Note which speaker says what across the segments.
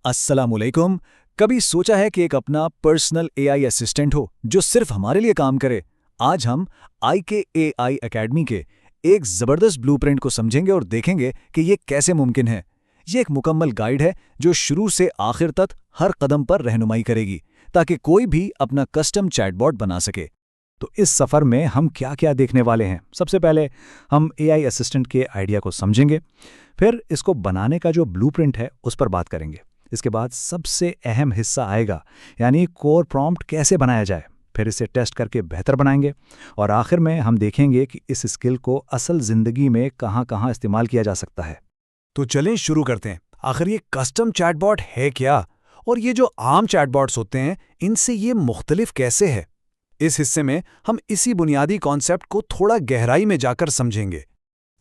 Speaker 1: अस्सलामुअलैकुम। कभी सोचा है कि एक अपना पर्सनल एआई असिस्टेंट हो जो सिर्फ हमारे लिए काम करे? आज हम IKAI एकेडमी के एक ज़बरदस्त ब्लूप्रिंट को समझेंगे और देखेंगे कि ये कैसे मुमकिन है। ये एक मुकम्मल गाइड है जो शुरू से आखिर तक हर कदम पर रहनुमाई करेगी ताकि कोई भी अपना कस्टम चैटबॉट बना सके।
Speaker 2: तो इस सफ़र में हम क्या क्या देखने वाले हैं? सबसे पहले हम एआई असिस्टेंट के आइडिया को समझेंगे, फिर इसको बनाने का जो ब्लूप्रिंट है उस पर बात करेंगे। इसके बाद सबसे अहम हिस्सा आएगा, यानी कोर प्रॉम्प्ट कैसे बनाया जाए, फिर इसे टेस्ट करके बेहतर बनाएंगे और आखिर में हम देखेंगे कि इस स्किल को असल ज़िंदगी में कहाँ कहाँ इस्तेमाल किया जा सकता है।
Speaker 1: तो चलें शुरू करते हैं। आखिर ये कस्टम चैटबॉट है क्या, और ये जो आम चैटबॉट्स होते हैं इनसे ये मुख्तलिफ कैसे है? इस हिस्से में हम इसी बुनियादी कॉन्सेप्ट को थोड़ा गहराई में जाकर समझेंगे।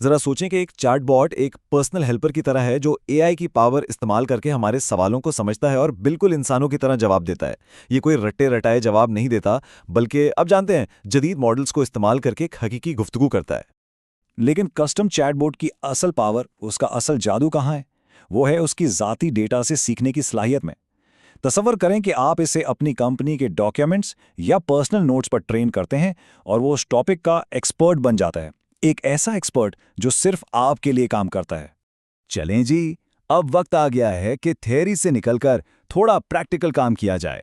Speaker 3: जरा सोचें कि एक चैटबॉट एक पर्सनल हेल्पर की तरह है जो एआई की पावर इस्तेमाल करके हमारे सवालों को समझता है और बिल्कुल इंसानों की तरह जवाब देता है। ये कोई रट्टे रटाए जवाब नहीं देता, बल्कि अब जानते हैं जदीद मॉडल्स को इस्तेमाल करके एक हकीकी गुफ्तगू करता है।
Speaker 1: लेकिन कस्टम चैटबॉट की असल पावर, उसका असल जादू कहाँ है? वो है उसकी ज़ाती डेटा से सीखने की सलाहियत में। तसव्वुर करें कि आप इसे अपनी कंपनी के डॉक्यूमेंट्स या पर्सनल नोट्स पर ट्रेन करते हैं और वो उस टॉपिक का एक्सपर्ट बन जाता है। एक ऐसा एक्सपर्ट जो सिर्फ आपके लिए काम करता है। चलें जी, अब वक्त आ गया है कि थ्योरी से निकलकर थोड़ा प्रैक्टिकल काम किया जाए।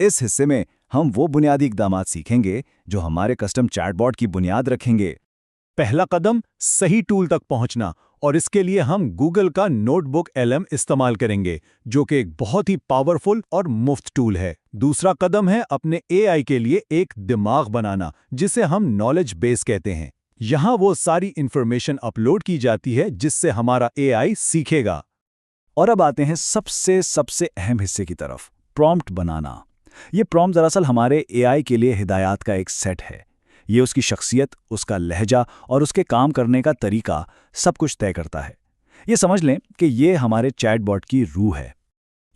Speaker 1: इस हिस्से में हम वो बुनियादी इक़दामात सीखेंगे जो हमारे कस्टम चैटबॉट की बुनियाद रखेंगे।
Speaker 2: पहला कदम सही टूल तक पहुंचना, और इसके लिए हम गूगल का नोटबुक LM इस्तेमाल करेंगे, जो कि एक बहुत ही पावरफुल और मुफ्त टूल है। दूसरा कदम है अपने AI के लिए एक दिमाग बनाना, जिसे हम नॉलेज बेस कहते हैं। यहाँ वो सारी इंफॉर्मेशन अपलोड की जाती है जिससे हमारा AI सीखेगा।
Speaker 1: और अब आते हैं सबसे अहम हिस्से की तरफ, प्रॉम्प्ट बनाना। ये प्रॉम्प्ट दरअसल हमारे AI के लिए हिदायत का एक सेट है। ये उसकी शख्सियत, उसका लहजा और उसके काम करने का तरीका सब कुछ तय करता है। ये समझ लें कि ये हमारे चैटबॉट की रूह है।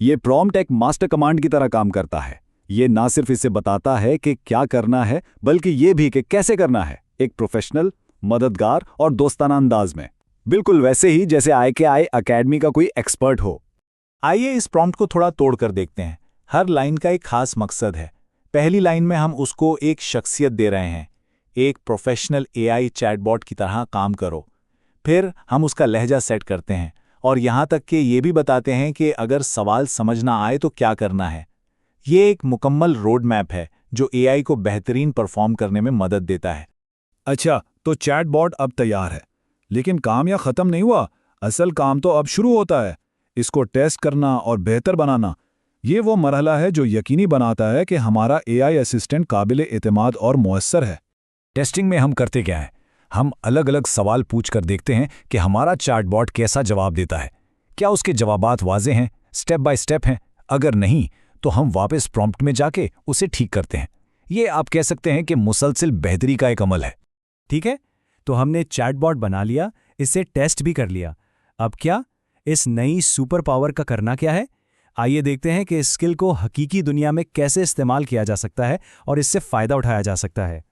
Speaker 1: ये प्रॉम्प्ट एक मास्टर कमांड की तरह काम करता है। ये ना सिर्फ इसे बताता है कि क्या करना है, बल्कि ये भी कि कैसे करना है, एक प्रोफेशनल, मददगार और दोस्ताना अंदाज में। बिल्कुल वैसे ही जैसे IKAI एकेडमी का कोई एक्सपर्ट हो।
Speaker 2: आइए इस प्रॉम्प्ट को थोड़ा तोड़कर देखते हैं। हर लाइन का एक खास मकसद है। पहली लाइन में हम उसको एक शख्सियत दे रहे हैं, एक प्रोफेशनल AI चैटबॉट की तरह काम करो। फिर हम उसका लहजा सेट करते हैं और यहाँ तक कि ये भी बताते हैं कि अगर सवाल समझ ना आए तो क्या करना है। ये एक मुकम्मल रोड मैप है जो AI को बेहतरीन परफॉर्म करने में मदद देता है।
Speaker 1: अच्छा, तो चैटबॉट अब तैयार है, लेकिन काम यहाँ ख़त्म नहीं हुआ। असल काम तो अब शुरू होता है। इसको टेस्ट करना और बेहतर बनाना, ये वो मरहला है जो यकीनी बनाता है कि हमारा AI असिस्टेंट काबिल एतमाद और मुअस्सर है। टेस्टिंग में हम करते क्या हैं? हम अलग अलग सवाल पूछकर देखते हैं कि हमारा चैटबॉट कैसा जवाब देता है। क्या उसके जवाबात वाज़ेह हैं, स्टेप बाय स्टेप हैं? अगर नहीं, तो हम वापस प्रॉम्प्ट में जाके उसे ठीक करते हैं। ये आप कह सकते हैं कि मुसलसल बेहतरी का एक अमल है।
Speaker 4: ठीक है, तो हमने चैटबॉट बना लिया, इसे टेस्ट भी कर लिया। अब क्या इस नई सुपर पावर का करना क्या है? आइए देखते हैं कि इस स्किल को हकीकी दुनिया में कैसे इस्तेमाल किया जा सकता है और इससे फ़ायदा उठाया जा सकता है।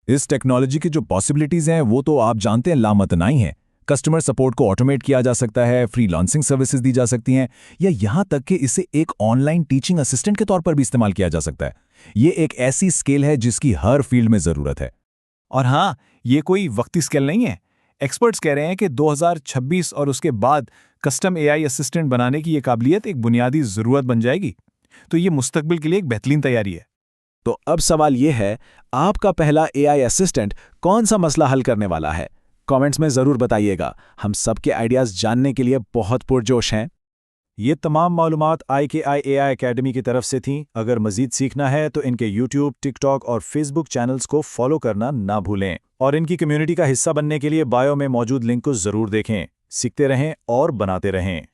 Speaker 1: इस टेक्नोलॉजी की जो पॉसिबिलिटीज़ हैं वो तो आप जानते हैं लामतनाई हैं। कस्टमर सपोर्ट को ऑटोमेट किया जा सकता है, फ्रीलांसिंग सर्विसेज दी जा सकती हैं, या यहाँ तक कि इसे एक ऑनलाइन टीचिंग असिस्टेंट के तौर पर भी इस्तेमाल किया जा सकता है। ये एक ऐसी स्किल है जिसकी हर फील्ड में ज़रूरत है।
Speaker 2: और हाँ, ये कोई वक्ती स्किल नहीं है। एक्सपर्ट्स कह रहे हैं कि 2026 और उसके बाद कस्टम AI असिस्टेंट बनाने की ये काबिलियत एक बुनियादी ज़रूरत बन जाएगी। तो ये मुस्तकबिल के लिए एक बेहतरीन तैयारी है।
Speaker 1: तो अब सवाल ये है, आपका पहला AI असिस्टेंट कौन सा मसला हल करने वाला है? कमेंट्स में ज़रूर बताइएगा। हम सबके आइडियाज़ जानने के लिए बहुत पुरजोश हैं।
Speaker 2: ये तमाम मालूमात IKAI AI एकेडमी की तरफ से थीं। अगर मज़ीद सीखना है तो इनके YouTube, TikTok और Facebook चैनल्स को फॉलो करना ना भूलें, और इनकी कम्युनिटी का हिस्सा बनने के लिए बायो में मौजूद लिंक को ज़रूर देखें। सीखते रहें और बनाते रहें।